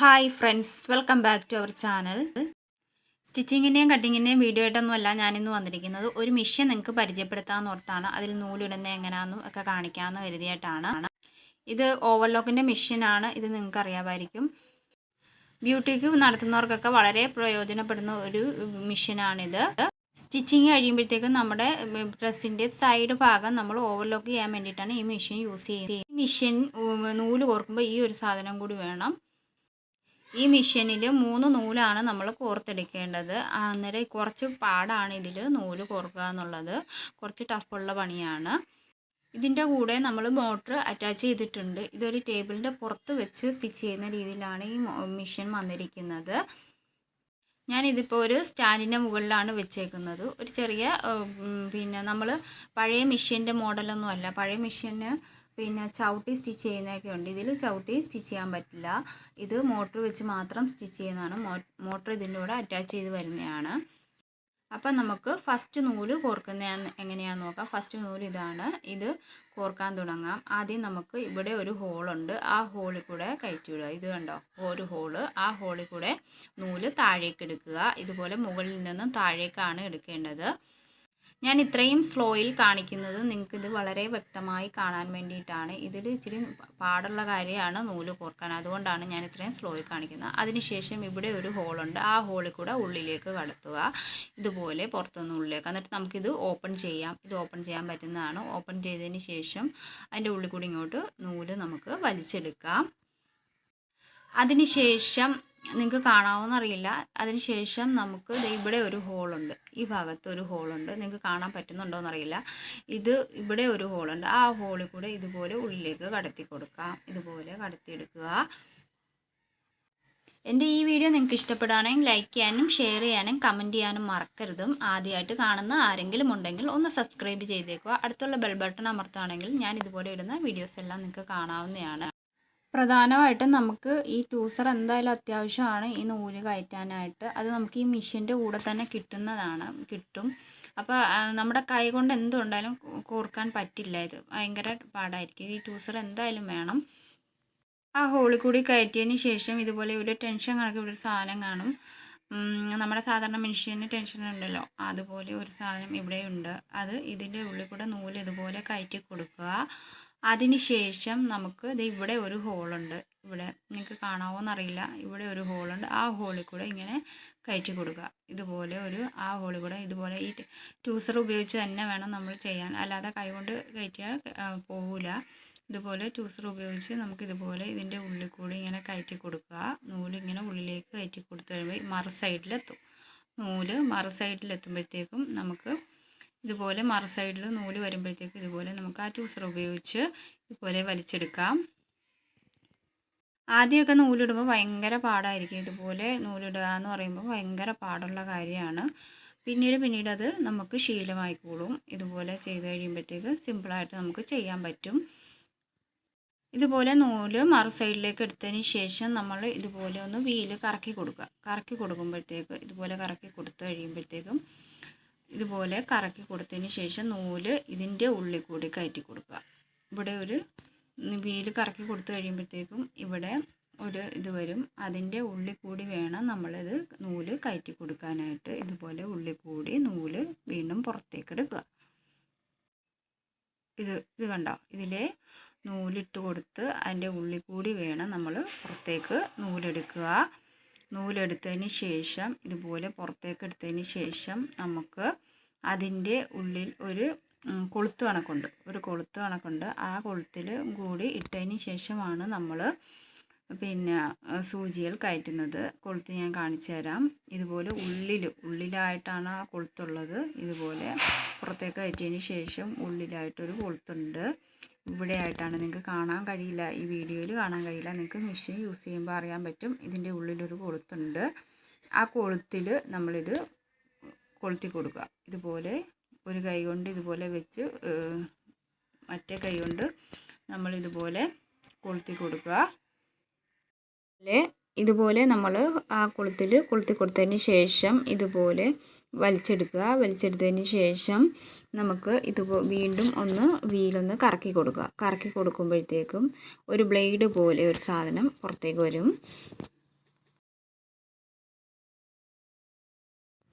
Hi friends, welcome back to our channel. സ്റ്റിച്ചിങ്ങിൻ്റെയും കട്ടിങ്ങിൻ്റെയും video ആയിട്ടൊന്നുമല്ല ഞാനിന്ന് വന്നിരിക്കുന്നത്. ഒരു മെഷീൻ നിങ്ങൾക്ക് പരിചയപ്പെടുത്താമെന്ന് ഓർത്താണ്. അതിൽ നൂലിടുന്നത് എങ്ങനെയാണെന്നും ഒക്കെ കാണിക്കാമെന്ന് കരുതിയിട്ടാണ്. ഇത് ഓവർലോക്കിൻ്റെ മെഷീനാണ്. ഇത് നിങ്ങൾക്ക് അറിയാമായിരിക്കും. ബ്യൂട്ടിക്ക് നടത്തുന്നവർക്കൊക്കെ വളരെ പ്രയോജനപ്പെടുന്ന ഒരു മെഷീനാണിത്. സ്റ്റിച്ചിങ് കഴിയുമ്പോഴത്തേക്കും നമ്മുടെ ഡ്രസ്സിൻ്റെ സൈഡ് ഭാഗം നമ്മൾ ഓവർലോക്ക് ചെയ്യാൻ വേണ്ടിയിട്ടാണ് ഈ മെഷീൻ യൂസ് ചെയ്യുന്നത്. ഈ മെഷീൻ നൂല് കോർക്കുമ്പോൾ ഈ ഒരു സാധനം കൂടി വേണം. ഈ മെഷീനിൽ 3 നൂലാണ് നമ്മൾ കോർത്തെടുക്കേണ്ടത്. അന്നേരം കുറച്ച് പാടാണ് ഇതിൽ നൂല് കോർക്കുക എന്നുള്ളത്. കുറച്ച് ടഫുള്ള പണിയാണ്. ഇതിൻ്റെ കൂടെ നമ്മൾ മോട്ടർ അറ്റാച്ച് ചെയ്തിട്ടുണ്ട്. ഇതൊരു ടേബിളിൻ്റെ പുറത്ത് വെച്ച് സ്റ്റിച്ച് ചെയ്യുന്ന രീതിയിലാണ് ഈ മെഷീൻ വന്നിരിക്കുന്നത്. ഞാനിതിപ്പോൾ ഒരു സ്റ്റാൻഡിൻ്റെ മുകളിലാണ് വെച്ചേക്കുന്നത്. ഒരു ചെറിയ നമ്മൾ പഴയ മെഷീൻ്റെ മോഡലൊന്നും അല്ല. പഴയ മെഷീന് ചവിട്ടി സ്റ്റിച്ച് ചെയ്യുന്നതൊക്കെ ഉണ്ട്. ഇതിൽ ചവിട്ടി സ്റ്റിച്ച് ചെയ്യാൻ പറ്റില്ല. ഇത് മോട്ടർ വെച്ച് മാത്രം സ്റ്റിച്ച് ചെയ്യുന്നതാണ്. മോട്ടർ ഇതിൻ്റെ കൂടെ അറ്റാച്ച് ചെയ്ത് വരുന്നതാണ്. അപ്പം നമുക്ക് ഫസ്റ്റ് നൂല് കോർക്കുന്ന എങ്ങനെയാണെന്ന് നോക്കാം. ഫസ്റ്റ് നൂല് ഇതാണ്. ഇത് കോർക്കാൻ തുടങ്ങാം. ആദ്യം നമുക്ക് ഇവിടെ ഒരു ഹോളുണ്ട്. ആ ഹോളിൽ കൂടെ കയറ്റി വിടുക. ഇത് കണ്ടോ, ഒരു ഹോള്. ആ ഹോളിൽ കൂടെ നൂല് താഴേക്ക് എടുക്കുക. ഇതുപോലെ മുകളിൽ നിന്നും താഴേക്കാണ് എടുക്കേണ്ടത്. ഞാൻ ഇത്രയും സ്ലോയിൽ കാണിക്കുന്നത് നിങ്ങൾക്കിത് വളരെ വ്യക്തമായി കാണാൻ വേണ്ടിയിട്ടാണ്. ഇതിൽ ഇച്ചിരി പാടുള്ള കാര്യമാണ് നൂല് കോർക്കാൻ. അതുകൊണ്ടാണ് ഞാൻ ഇത്രയും സ്ലോയിൽ കാണിക്കുന്നത്. അതിനുശേഷം ഇവിടെ ഒരു ഹോളുണ്ട്. ആ ഹോളിൽ കൂടെ ഉള്ളിലേക്ക് കടത്തുക. ഇതുപോലെ പുറത്തുനിന്ന് ഉള്ളിലേക്ക്. എന്നിട്ട് നമുക്കിത് ഓപ്പൺ ചെയ്യാം. ഇത് ഓപ്പൺ ചെയ്യാൻ പറ്റുന്നതാണ്. ഓപ്പൺ ചെയ്തതിന് ശേഷം അതിൻ്റെ ഉള്ളിൽ കൂടി ഇങ്ങോട്ട് നൂല് നമുക്ക് വലിച്ചെടുക്കാം. അതിനുശേഷം നിങ്ങൾക്ക് കാണാമെന്നറിയില്ല. അതിനുശേഷം നമുക്ക് ഇവിടെ ഒരു ഹോളുണ്ട്. ഈ ഭാഗത്ത് ഒരു ഹോളുണ്ട്. നിങ്ങൾക്ക് കാണാൻ പറ്റുന്നുണ്ടോയെന്നറിയില്ല. ഇവിടെ ഒരു ഹോളുണ്ട്. ആ ഹോളിൽ കൂടെ ഇതുപോലെ ഉള്ളിലേക്ക് കടത്തി കൊടുക്കാം. ഇതുപോലെ കടത്തിയെടുക്കുക. എൻ്റെ ഈ വീഡിയോ നിങ്ങൾക്ക് ഇഷ്ടപ്പെടുകയാണെങ്കിൽ ലൈക്ക് ചെയ്യാനും ഷെയർ ചെയ്യാനും കമൻറ്റ് ചെയ്യാനും മറക്കരുതും. ആദ്യമായിട്ട് കാണുന്ന ആരെങ്കിലും ഉണ്ടെങ്കിൽ ഒന്ന് സബ്സ്ക്രൈബ് ചെയ്തേക്കുക. അടുത്തുള്ള ബെൽ ബട്ടൺ അമർത്തുകയാണെങ്കിൽ ഞാൻ ഇതുപോലെ ഇടുന്ന വീഡിയോസ് എല്ലാം നിങ്ങൾക്ക് കാണാവുന്നതാണ്. പ്രധാനമായിട്ടും നമുക്ക് ഈ ടൂസർ എന്തായാലും അത്യാവശ്യമാണ് ഈ നൂല് കയറ്റാനായിട്ട്. അത് നമുക്ക് ഈ മെഷീൻ്റെ കൂടെ തന്നെ കിട്ടും. അപ്പോൾ നമ്മുടെ കൈ കൊണ്ട് എന്തുണ്ടായാലും കോർക്കാൻ പറ്റില്ല. ഇത് ഭയങ്കര പാടായിരിക്കും. ഈ ടൂസർ എന്തായാലും വേണം. ആ ഹോളിൽ കൂടി കയറ്റിയതിന് ശേഷം ഇതുപോലെ ഒരു ടെൻഷൻ കണക്ക് ഇവിടെ ഒരു സാധനം കാണും. നമ്മുടെ സാധാരണ മെഷീന് ടെൻഷൻ ഉണ്ടല്ലോ, അതുപോലെ ഒരു സാധനം ഇവിടെയുണ്ട്. അത് ഇതിൻ്റെ ഉള്ളിൽ കൂടെ നൂല് ഇതുപോലെ കയറ്റി കൊടുക്കുക. അതിനുശേഷം നമുക്ക് ഇവിടെ ഒരു ഹോളുണ്ട്. ഇവിടെ നിങ്ങൾക്ക് കാണാമോയെന്നറിയില്ല. ഇവിടെ ഒരു ഹോളുണ്ട്. ആ ഹോളിൽ കൂടെ ഇങ്ങനെ കയറ്റി കൊടുക്കുക. ഇതുപോലെ ആ ഹോളിൽ കൂടെ ഇതുപോലെ ഈ ടൂസർ ഉപയോഗിച്ച് തന്നെ വേണം നമ്മൾ ചെയ്യാൻ. അല്ലാതെ കൈകൊണ്ട് കയറ്റിയാൽ പോകില്ല. ഇതുപോലെ ടൂസർ ഉപയോഗിച്ച് നമുക്കിതുപോലെ ഇതിൻ്റെ ഉള്ളിൽ കൂടി ഇങ്ങനെ കയറ്റി കൊടുക്കുക. നൂലിങ്ങനെ ഉള്ളിലേക്ക് കയറ്റി കൊടുത്തു കഴിയുമ്പോൾ മറു സൈഡിലെത്തും. നൂല് മറു സൈഡിലെത്തുമ്പോഴത്തേക്കും നമുക്ക് ഇതുപോലെ മറു സൈഡിൽ നൂല് വരുമ്പോഴത്തേക്ക് ഇതുപോലെ നമുക്ക് ആ ടൂസർ ഉപയോഗിച്ച് ഇതുപോലെ വലിച്ചെടുക്കാം. ആദ്യമൊക്കെ നൂലിടുമ്പോൾ ഭയങ്കര പാടായിരിക്കും. ഇതുപോലെ നൂലിടുക എന്ന് പറയുമ്പോൾ ഭയങ്കര പാടുള്ള കാര്യമാണ്. പിന്നീട് അത് നമുക്ക് ശീലമായിക്കോളും. ഇതുപോലെ ചെയ്ത് കഴിയുമ്പോഴത്തേക്ക് സിമ്പിളായിട്ട് നമുക്ക് ചെയ്യാൻ പറ്റും. ഇതുപോലെ നൂല് മറു സൈഡിലേക്ക് എടുത്തതിന് ശേഷം നമ്മൾ ഇതുപോലെ ഒന്ന് വീല് കറക്കി കൊടുക്കുക. കറക്കി കൊടുക്കുമ്പോഴത്തേക്ക് ഇതുപോലെ കറക്കി കൊടുത്തു കഴിയുമ്പോഴത്തേക്കും ഇതുപോലെ കറക്കി കൊടുത്തതിന് ശേഷം നൂല് ഇതിൻ്റെ ഉള്ളിൽ കൂടി കയറ്റി കൊടുക്കുക. ഇവിടെ ഒരു വീല് കറക്കി കൊടുത്തു കഴിയുമ്പോഴത്തേക്കും ഇവിടെ ഒരു ഇത് വരും. അതിൻ്റെ ഉള്ളിൽ കൂടി വേണം നമ്മളിത് നൂല് കയറ്റി കൊടുക്കാനായിട്ട്. ഇതുപോലെ ഉള്ളിൽ കൂടി നൂല് വീണ്ടും പുറത്തേക്ക് എടുക്കുക. ഇത് കണ്ടോ, ഇതിലെ നൂലിട്ട് കൊടുത്ത് അതിൻ്റെ ഉള്ളിൽ കൂടി വേണം നമ്മൾ പുറത്തേക്ക് നൂലെടുക്കുക. നൂലെടുത്തതിന് ശേഷം ഇതുപോലെ പുറത്തേക്ക് എടുത്തതിന് ശേഷം നമുക്ക് അതിൻ്റെ ഉള്ളിൽ ഒരു കൊളുത്ത് കണക്കുണ്ട്. ആ കൊളുത്തിൽ കൂടി ഇട്ടതിന് ശേഷമാണ് നമ്മൾ സൂചികൾ കയറ്റുന്നത്. കൊളുത്ത് ഞാൻ കാണിച്ചു തരാം. ഇതുപോലെ ഉള്ളിലായിട്ടാണ് ആ കൊളുത്തുള്ളത്. ഇതുപോലെ പുറത്തേക്ക് കയറ്റിയതിന് ശേഷം ഉള്ളിലായിട്ടൊരു കൊളുത്തുണ്ട്. ഇവിടെ ആയിട്ടാണ്. നിങ്ങൾക്ക് കാണാൻ കഴിയില്ല, ഈ വീഡിയോയിൽ കാണാൻ കഴിയില്ല. നിങ്ങൾക്ക് മെഷീൻ യൂസ് ചെയ്യുമ്പോൾ അറിയാൻ പറ്റും. ഇതിൻ്റെ ഉള്ളിലൊരു കൊളുത്തുണ്ട്. ആ കൊളുത്തിൽ നമ്മളിത് കൊളുത്തി കൊടുക്കുക. ഇതുപോലെ ഒരു കൈ കൊണ്ട് ഇതുപോലെ വെച്ച് മറ്റേ കൈ കൊണ്ട് നമ്മളിതുപോലെ കൊളുത്തി കൊടുക്കുക. ഇതുപോലെ നമ്മൾ ആ കൊളുത്തി കൊടുത്തതിന് ശേഷം ഇതുപോലെ വലിച്ചെടുത്തതിന് ശേഷം നമുക്ക് വീണ്ടും വീലൊന്ന് കറക്കി കൊടുക്കുക. കറക്കി കൊടുക്കുമ്പോഴത്തേക്കും ഒരു ബ്ലേഡ് പോലെ ഒരു സാധനം പുറത്തേക്ക് വരും.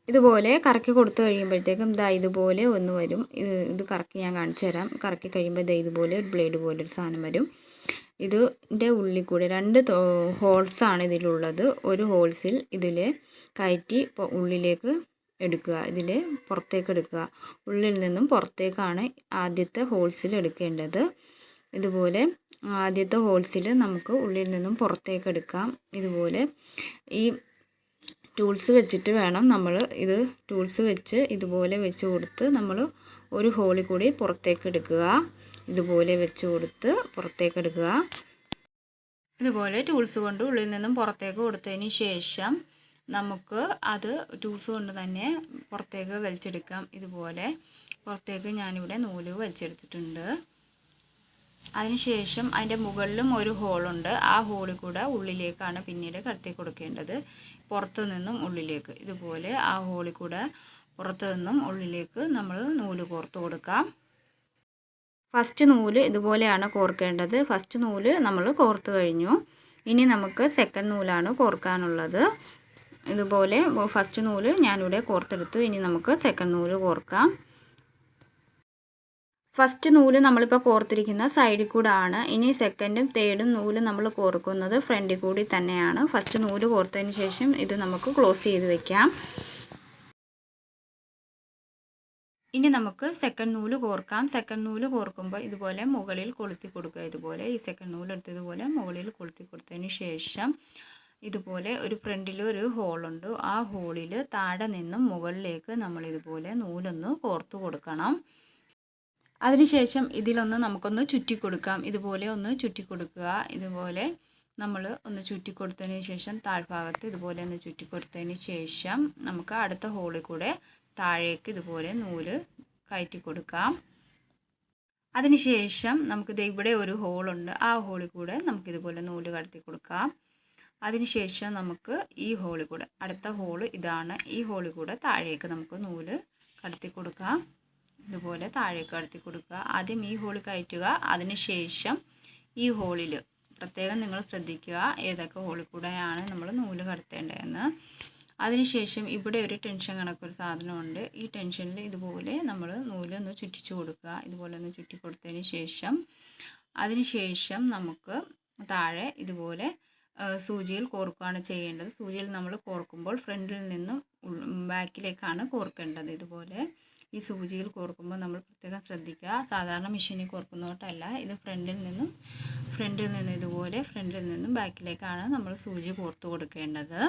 ഇതുപോലെ കറക്കി കൊടുത്തു കഴിയുമ്പോഴത്തേക്കും ഇതാ ഇതുപോലെ ഒന്ന് വരും. ഇത് കറക്കി ഞാൻ കാണിച്ചു തരാം. കറക്കി കഴിയുമ്പോൾ ഇതാ ഇതുപോലെ ഒരു ബ്ലേഡ് പോലെ ഒരു സാധനം വരും. ഇതിൻ്റെ ഉള്ളിൽ കൂടെ 2 ഹോൾസാണ് ഇതിലുള്ളത്. ഒരു ഹോൾസിൽ ഇതിൽ കയറ്റി ഉള്ളിലേക്ക് എടുക്കുക, ഇതിൽ പുറത്തേക്ക് എടുക്കുക. ഉള്ളിൽ നിന്നും പുറത്തേക്കാണ് ആദ്യത്തെ ഹോൾസിൽ എടുക്കേണ്ടത്. ഇതുപോലെ ആദ്യത്തെ ഹോൾസിൽ നമുക്ക് ഉള്ളിൽ നിന്നും പുറത്തേക്ക് എടുക്കാം. ഇതുപോലെ ഈ ടൂൾസ് വെച്ചിട്ട് വേണം നമ്മൾ ടൂൾസ് വെച്ച് ഇതുപോലെ വെച്ച് കൊടുത്ത് നമ്മൾ ഒരു ഹോളിൽ കൂടി പുറത്തേക്ക് എടുക്കുക. ഇതുപോലെ വെച്ച് കൊടുത്ത് പുറത്തേക്ക് എടുക്കുക. ഇതുപോലെ ടൂൾസ് കൊണ്ട് ഉള്ളിൽ നിന്നും പുറത്തേക്ക് കൊടുത്തതിന് ശേഷം നമുക്ക് അത് ടൂൾസ് കൊണ്ട് തന്നെ പുറത്തേക്ക് വലിച്ചെടുക്കാം. ഇതുപോലെ പുറത്തേക്ക് ഞാനിവിടെ നൂല് വലിച്ചെടുത്തിട്ടുണ്ട്. അതിനുശേഷം അതിൻ്റെ മുകളിലും ഒരു ഹോളുണ്ട്. ആ ഹോളിൽ കൂടെ ഉള്ളിലേക്കാണ് പിന്നീട് കടത്തി കൊടുക്കേണ്ടത്. പുറത്തു നിന്നും ഉള്ളിലേക്ക് ഇതുപോലെ ആ ഹോളിൽ കൂടെ പുറത്തു നിന്നും ഉള്ളിലേക്ക് നമ്മൾ നൂല് കോർത്ത് കൊടുക്കാം. ഫസ്റ്റ് നൂല് ഇതുപോലെയാണ് കോർക്കേണ്ടത്. ഫസ്റ്റ് നൂല് നമ്മൾ കോർത്ത് കഴിഞ്ഞു. ഇനി നമുക്ക് സെക്കൻഡ് നൂലാണ് കോർക്കാനുള്ളത്. ഇതുപോലെ ഫസ്റ്റ് നൂല് ഞാനിവിടെ കോർത്തെടുത്തു. ഇനി നമുക്ക് സെക്കൻഡ് നൂല് കോർക്കാം. ഫസ്റ്റ് നൂല് നമ്മളിപ്പോൾ കോർത്തിരിക്കുന്ന സൈഡിൽ കൂടെ ആണ്. ഇനി സെക്കൻഡും തേർഡും നൂല് നമ്മൾ കോർക്കുന്നത് ഫ്രണ്ടിൽ കൂടി തന്നെയാണ്. ഫസ്റ്റ് നൂല് കോർത്തതിന് ശേഷം ഇത് നമുക്ക് ക്ലോസ് ചെയ്ത് വെക്കാം. ഇനി നമുക്ക് സെക്കൻഡ് നൂല് കോർക്കാം. സെക്കൻഡ് നൂല് കോർക്കുമ്പോൾ ഇതുപോലെ മുകളിൽ കൊളുത്തി കൊടുക്കുക. ഇതുപോലെ ഈ സെക്കൻഡ് നൂല് എടുത്ത് ഇതുപോലെ മുകളിൽ കൊളുത്തി കൊടുത്തതിന് ശേഷം ഇതുപോലെ ഒരു ഫ്രണ്ടിൽ ഒരു ഹോളുണ്ട്. ആ ഹോളിൽ താഴെ നിന്നും മുകളിലേക്ക് നമ്മൾ ഇതുപോലെ നൂലൊന്ന് കോർത്ത് കൊടുക്കണം. അതിനുശേഷം ഇതിലൊന്ന് നമുക്കൊന്ന് ചുറ്റി കൊടുക്കാം. ഇതുപോലെ ഒന്ന് ചുറ്റി കൊടുക്കുക. ഇതുപോലെ നമ്മൾ ഒന്ന് ചുറ്റി കൊടുത്തതിന് ശേഷം താഴ്ഭാഗത്ത് ഇതുപോലെ ഒന്ന് ചുറ്റി കൊടുത്തതിന് ശേഷം നമുക്ക് അടുത്ത ഹോളിൽ കൂടെ താഴേക്ക് ഇതുപോലെ നൂല് കയറ്റി കൊടുക്കാം. അതിനുശേഷം നമുക്കിത് ഇവിടെ ഒരു ഹോളുണ്ട്. ആ ഹോളിൽ കൂടെ നമുക്കിതുപോലെ നൂല് കടത്തി കൊടുക്കാം. അതിനുശേഷം നമുക്ക് ഈ ഹോളിൽ കൂടെ അടുത്ത ഹോള് ഇതാണ്. ഈ ഹോളിൽ കൂടെ താഴേക്ക് നമുക്ക് നൂല് കടത്തി കൊടുക്കാം. ഇതുപോലെ താഴേക്ക് കടത്തി കൊടുക്കുക. ആദ്യം ഈ ഹോളിൽ കയറ്റുക. അതിനുശേഷം ഈ ഹോളിൽ പ്രത്യേകം നിങ്ങൾ ശ്രദ്ധിക്കുക ഏതൊക്കെ ഹോളിൽ കൂടെയാണ് നമ്മൾ നൂല് കടത്തേണ്ടതെന്ന്. അതിനുശേഷം ഇവിടെ ഒരു ടെൻഷൻ കണക്കൊരു സാധനമുണ്ട്. ഈ ടെൻഷനിൽ ഇതുപോലെ നമ്മൾ നൂലൊന്ന് ചുറ്റിച്ചു കൊടുക്കുക. ഇതുപോലെ ഒന്ന് ചുറ്റി കൊടുത്തതിന് ശേഷം അതിനുശേഷം നമുക്ക് താഴെ ഇതുപോലെ സൂചിയിൽ കോർക്കുകയാണ് ചെയ്യേണ്ടത്. സൂചിയിൽ നമ്മൾ കോർക്കുമ്പോൾ ഫ്രണ്ടിൽ നിന്നും ബാക്കിലേക്കാണ് കോർക്കേണ്ടത്. ഇതുപോലെ ഈ സൂചിയിൽ കോർക്കുമ്പോൾ നമ്മൾ പ്രത്യേകം ശ്രദ്ധിക്കുക. സാധാരണ മെഷീനിൽ കോർക്കുന്നതോട്ടല്ല, ഇത് ഫ്രണ്ടിൽ നിന്നും ഇതുപോലെ ഫ്രണ്ടിൽ നിന്നും ബാക്കിലേക്കാണ് നമ്മൾ സൂചി കോർത്ത് കൊടുക്കേണ്ടത്.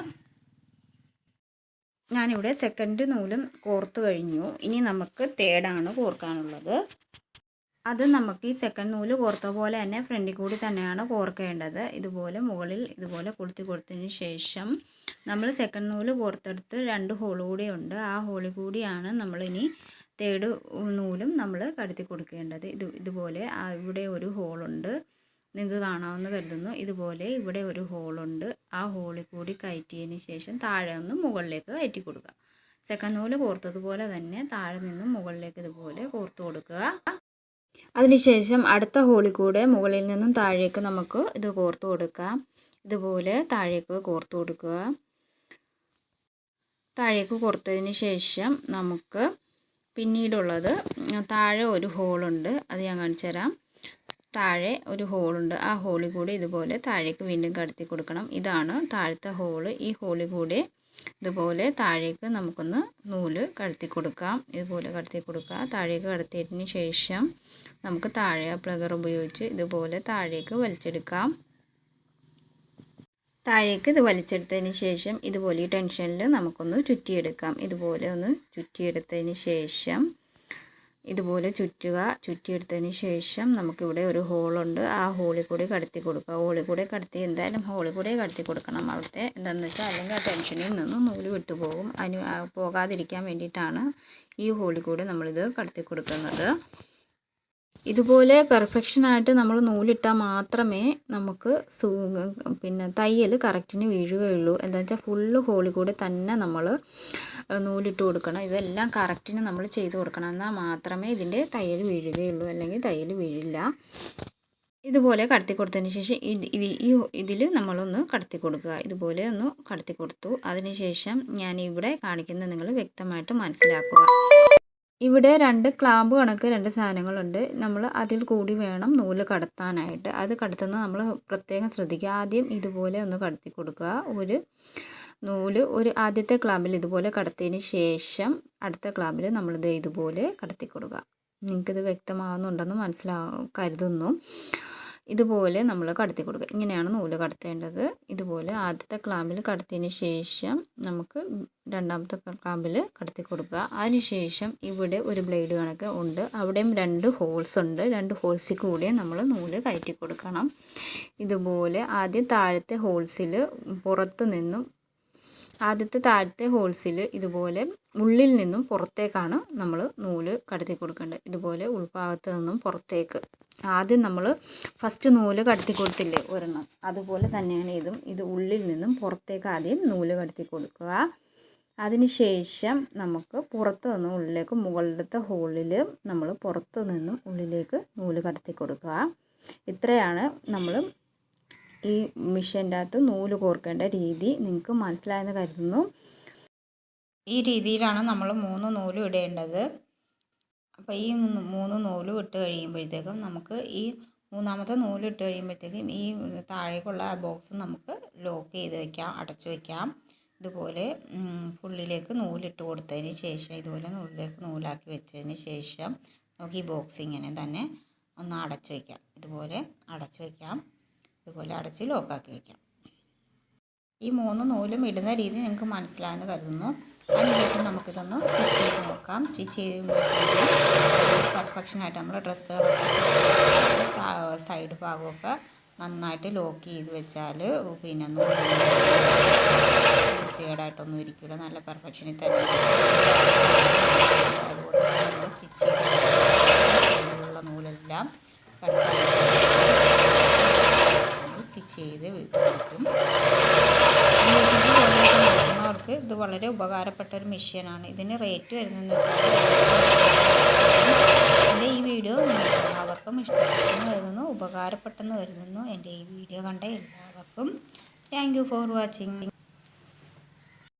ഞാനിവിടെ സെക്കൻഡ് നൂലും കോർത്ത് കഴിഞ്ഞു. ഇനി നമുക്ക് തേർഡാണ് കോർക്കാനുള്ളത്. അത് നമുക്ക് ഈ സെക്കൻഡ് നൂല് കോർത്ത പോലെ തന്നെ ഫ്രണ്ടിൽ കൂടി തന്നെയാണ് കോർക്കേണ്ടത്. ഇതുപോലെ മുകളിൽ ഇതുപോലെ കൊളുത്തി കൊടുത്തതിന് ശേഷം നമ്മൾ സെക്കൻഡ് നൂല് കോർത്തെടുത്ത് 2 ഹോൾ കൂടി ഉണ്ട്. ആ ഹോളിൽ കൂടിയാണ് നമ്മളിനി തേർഡ് നൂലും നമ്മൾ കടത്തി കൊടുക്കേണ്ടത്. ഇതുപോലെ ഇവിടെ ഒരു ഹോളുണ്ട്, നിങ്ങൾക്ക് കാണാമെന്ന് കരുതുന്നു. ഇതുപോലെ ഇവിടെ ഒരു ഹോളുണ്ട്. ആ ഹോളിൽ കൂടി കയറ്റിയതിന് ശേഷം താഴെ നിന്നും മുകളിലേക്ക് കയറ്റി കൊടുക്കുക. സെക്കൻഡ് നൂല് കോർത്തതുപോലെ തന്നെ താഴെ നിന്നും മുകളിലേക്ക് ഇതുപോലെ കോർത്ത് കൊടുക്കുക. അതിനുശേഷം അടുത്ത ഹോളിൽ കൂടെ മുകളിൽ നിന്നും താഴേക്ക് നമുക്ക് ഇത് കോർത്ത് കൊടുക്കാം. ഇതുപോലെ താഴേക്ക് കോർത്ത് കൊടുക്കുക. താഴേക്ക് കോർത്തതിന് ശേഷം നമുക്ക് പിന്നീടുള്ളത് താഴെ ഒരു ഹോളുണ്ട്. അത് ഞാൻ കാണിച്ചു തരാം. താഴെ ഒരു ഹോളുണ്ട്. ആ ഹോളിൽ കൂടി ഇതുപോലെ താഴേക്ക് വീണ്ടും കടത്തി കൊടുക്കണം. ഇതാണ് താഴത്തെ ഹോള്. ഈ ഹോളിൽ കൂടി ഇതുപോലെ താഴേക്ക് നമുക്കൊന്ന് നൂല് കടത്തി കൊടുക്കാം. ഇതുപോലെ കടത്തി കൊടുക്കുക. താഴേക്ക് കടത്തിയതിന് ശേഷം നമുക്ക് താഴെ പ്ലഗർ ഉപയോഗിച്ച് ഇതുപോലെ താഴേക്ക് വലിച്ചെടുക്കാം. താഴേക്ക് ഇത് വലിച്ചെടുത്തതിന് ശേഷം ഇതുപോലെ ഈ ടെൻഷനിൽ നമുക്കൊന്ന് ചുറ്റിയെടുക്കാം. ഇതുപോലെ ഒന്ന് ചുറ്റിയെടുത്തതിന് ശേഷം ഇതുപോലെ ചുറ്റിയെടുത്തതിന് ശേഷം നമുക്കിവിടെ ഒരു ഹോളുണ്ട്. ആ ഹോളിൽ കൂടി കടത്തി കൊടുക്കുക. ഹോളിൽ കൂടെ കടത്തി എന്തായാലും ഹോളിൽ കൂടെ കടത്തി കൊടുക്കണം. അവിടുത്തെ എന്താണെന്ന് വെച്ചാൽ അല്ലെങ്കിൽ ആ ടെൻഷനിൽ നിന്ന് നൂല് വിട്ടുപോകും. അതിന് പോകാതിരിക്കാൻ വേണ്ടിയിട്ടാണ് ഈ ഹോളിൽ കൂടെ നമ്മളിത് കടത്തി കൊടുക്കുന്നത്. ഇതുപോലെ പെർഫെക്ഷനായിട്ട് നമ്മൾ നൂലിട്ടാൽ മാത്രമേ നമുക്ക് തയ്യൽ കറക്റ്റിന് വീഴുകയുള്ളൂ. എന്താണെന്ന് വെച്ചാൽ ഫുള്ള് ഹോളിൽ കൂടെ തന്നെ നമ്മൾ നൂലിട്ട് കൊടുക്കണം. ഇതെല്ലാം കറക്റ്റിന് നമ്മൾ ചെയ്ത് കൊടുക്കണം. എന്നാൽ മാത്രമേ ഇതിൻ്റെ തയ്യൽ വീഴുകയുള്ളൂ, അല്ലെങ്കിൽ തയ്യൽ വീഴില്ല. ഇതുപോലെ കടത്തി കൊടുത്തതിന് ശേഷം ഇതിൽ നമ്മളൊന്ന് കടത്തി കൊടുക്കുക. ഇതുപോലെ ഒന്ന് കടത്തി കൊടുത്തു. അതിനുശേഷം ഞാൻ ഇവിടെ കാണിക്കുന്നത് നിങ്ങൾ വ്യക്തമായിട്ട് മനസ്സിലാക്കുക. ഇവിടെ 2 ക്ലാമ്പ് കണക്ക് 2 സാധനങ്ങളുണ്ട്. നമ്മൾ അതിൽ കൂടി വേണം നൂല് കടത്താനായിട്ട്. അത് കടത്തുന്നത് നമ്മൾ പ്രത്യേകം ശ്രദ്ധിക്കുക. ആദ്യം ഇതുപോലെ ഒന്ന് കടത്തി കൊടുക്കുക. ഒരു ആദ്യത്തെ ക്ലാമ്പിൽ ഇതുപോലെ കടത്തിയതിന് ശേഷം അടുത്ത ക്ലാമ്പിൽ നമ്മളിത് ഇതുപോലെ കടത്തി കൊടുക്കുക. നിങ്ങൾക്കിത് വ്യക്തമാകുന്നുണ്ടെന്ന് കരുതുന്നു. ഇതുപോലെ നമ്മൾ കടത്തി കൊടുക്കുക. ഇങ്ങനെയാണ് നൂല് കടത്തേണ്ടത്. ഇതുപോലെ ആദ്യത്തെ ക്ലാമ്പിൽ കടത്തിയതിന് ശേഷം നമുക്ക് രണ്ടാമത്തെ ക്ലാമ്പിൽ കടത്തി കൊടുക്കുക. അതിനുശേഷം ഇവിടെ ഒരു ബ്ലേഡ് കണക്ക് ഉണ്ട്. അവിടെയും 2 ഹോൾസ് ഉണ്ട്. 2 ഹോൾസിൽ കൂടി നമ്മൾ നൂല് കയറ്റി കൊടുക്കണം. ഇതുപോലെ ആദ്യം താഴത്തെ ഹോൾസിൽ താഴത്തെ ഹോൾസിൽ ഇതുപോലെ ഉള്ളിൽ നിന്നും പുറത്തേക്കാണ് നമ്മൾ നൂല് കടത്തി കൊടുക്കേണ്ടത്. ഇതുപോലെ ഉൾഭാഗത്ത് നിന്നും പുറത്തേക്ക് ആദ്യം നമ്മൾ ഫസ്റ്റ് നൂല് കടത്തി കൊടുത്തില്ലേ ഒരെണ്ണം, അതുപോലെ തന്നെയാണ് ഇതും. ഇത് ഉള്ളിൽ നിന്നും പുറത്തേക്ക് ആദ്യം നൂല് കടത്തി കൊടുക്കുക. അതിനുശേഷം നമുക്ക് പുറത്ത് നിന്നും ഉള്ളിലേക്ക് മുകളിലത്തെ ഹോളിൽ നമ്മൾ പുറത്ത് നിന്നും ഉള്ളിലേക്ക് നൂല് കടത്തി കൊടുക്കുക. ഇത്രയാണ് നമ്മൾ ഈ മെഷീൻ്റെ അകത്ത് നൂല് കോർക്കേണ്ട രീതി. നിങ്ങൾക്ക് മനസ്സിലായെന്ന് കരുതുന്നു. ഈ രീതിയിലാണ് നമ്മൾ 3 നൂലും ഇടേണ്ടത്. അപ്പോൾ ഈ 3 നൂലും ഇട്ട് കഴിയുമ്പോഴത്തേക്കും നമുക്ക് ഈ മൂന്നാമത്തെ നൂല് ഇട്ട് കഴിയുമ്പോഴത്തേക്കും ഈ താഴേക്കുള്ള ആ ബോക്സ് നമുക്ക് ലോക്ക് ചെയ്ത് വയ്ക്കാം, അടച്ചു വയ്ക്കാം. ഇതുപോലെ ഫുള്ളിലേക്ക് നൂലിട്ട് കൊടുത്തതിന് ശേഷം ഇതുപോലെ നൂലിലേക്ക് നൂലാക്കി വെച്ചതിന് ശേഷം നമുക്ക് ഈ ബോക്സ് ഇങ്ങനെ തന്നെ ഒന്ന് അടച്ചു വയ്ക്കാം. ഇതുപോലെ അടച്ചു വയ്ക്കാം. ഇതുപോലെ അടച്ച് ലോക്കാക്കി വയ്ക്കാം. ഈ 3 നൂലും ഇടുന്ന രീതി നിങ്ങൾക്ക് മനസ്സിലായെന്ന് കരുതുന്നു. അതിനുശേഷം നമുക്കിതൊന്ന് സ്റ്റിച്ച് ചെയ്ത് നോക്കാം. സ്റ്റിച്ച് ചെയ്യുമ്പോഴത്തേക്കും പെർഫെക്ഷനായിട്ട് നമ്മൾ ഡ്രസ്സുകളൊക്കെ സൈഡ് ഭാഗമൊക്കെ നന്നായിട്ട് ലോക്ക് ചെയ്ത് വെച്ചാൽ പിന്നെ വൃത്തികേടായിട്ടൊന്നും ഇരിക്കില്ല. നല്ല പെർഫെക്ഷനിൽ തന്നെ. അതുകൊണ്ട് നമ്മൾ സ്റ്റിച്ച് ചെയ്തുള്ള നൂലെല്ലാം കട്ടായി സ്റ്റിച്ച് ചെയ്ത് വെക്കും. നോക്കുന്നവർക്ക് ഇത് വളരെ ഉപകാരപ്പെട്ട ഒരു മെഷീനാണ്. ഇതിന് റേറ്റ് വരുന്നതെന്ന് വെച്ചാൽ എൻ്റെ ഈ വീഡിയോ നിങ്ങൾക്ക് എല്ലാവർക്കും ഇഷ്ടപ്പെട്ടെന്ന് കരുതുന്നു, ഉപകാരപ്പെട്ടെന്ന് കരുതുന്നു. എൻ്റെ ഈ വീഡിയോ കണ്ട എല്ലാവർക്കും താങ്ക് യു ഫോർ വാച്ചിങ്.